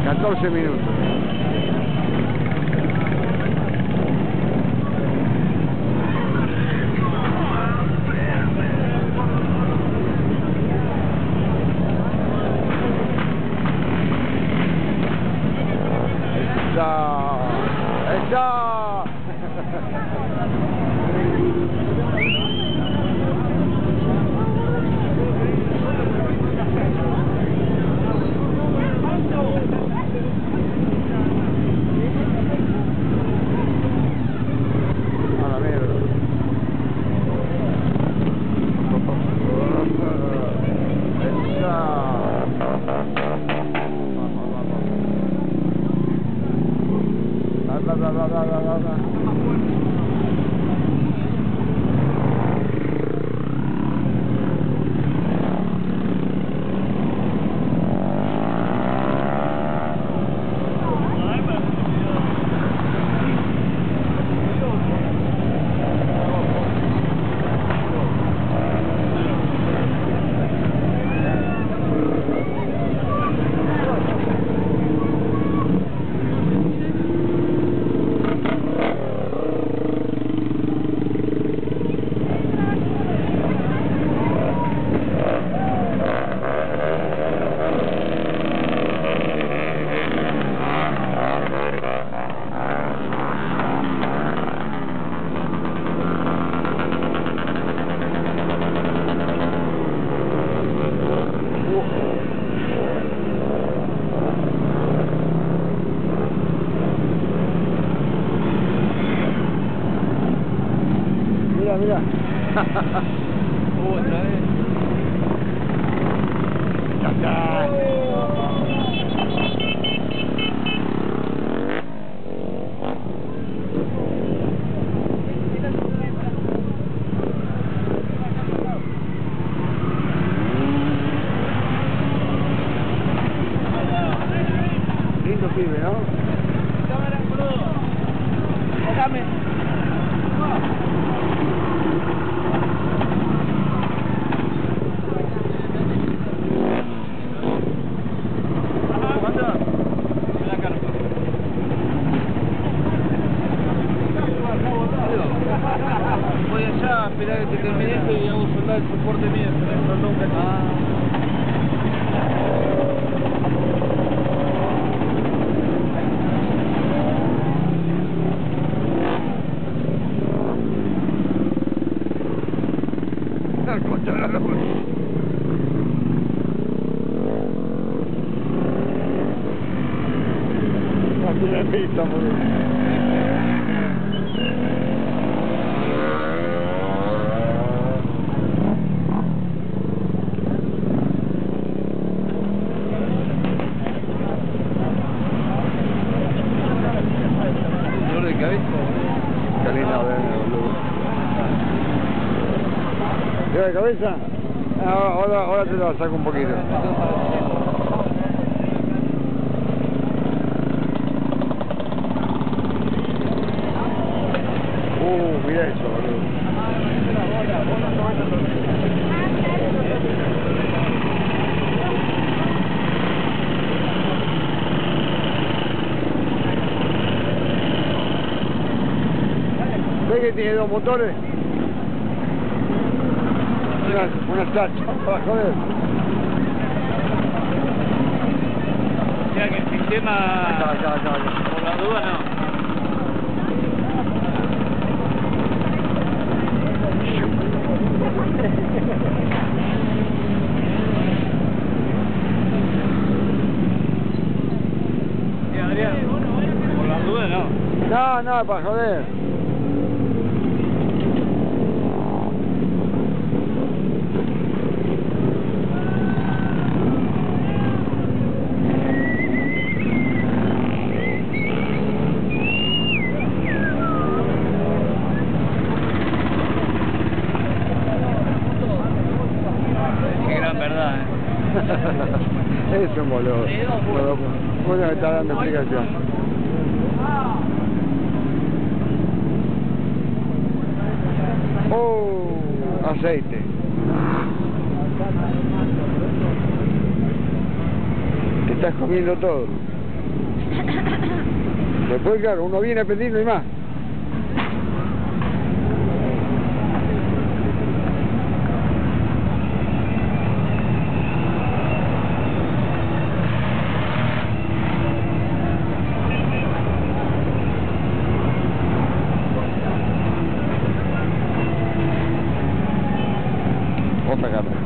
14 minutos. ¡Esa! Mira. Otra vez. Ya está. Lindo pibe, ¿no? Cámara, boludo. Déjame. Voy allá a esperar que te termine esto y hago soldar el soporte mío, se me soldó un cachito. Tiene pista, muy bien. ¿Dolor de cabeza? Qué linda verme, boludo. ¿Dolor de cabeza? Ahora te lo saco un poquito. Mira eso, boludo. ¿Ves que tiene dos motores? Una tacha para joder. O sea que el sistema... Acá. Por la duda no. Sí, Adrián, por la duda no. No, para joder. Qué gran verdad, Es un boludo. Uno me está dando explicación. Aceite. Te estás comiendo todo. Después, claro, uno viene a pedir, no hay más. Otra carta.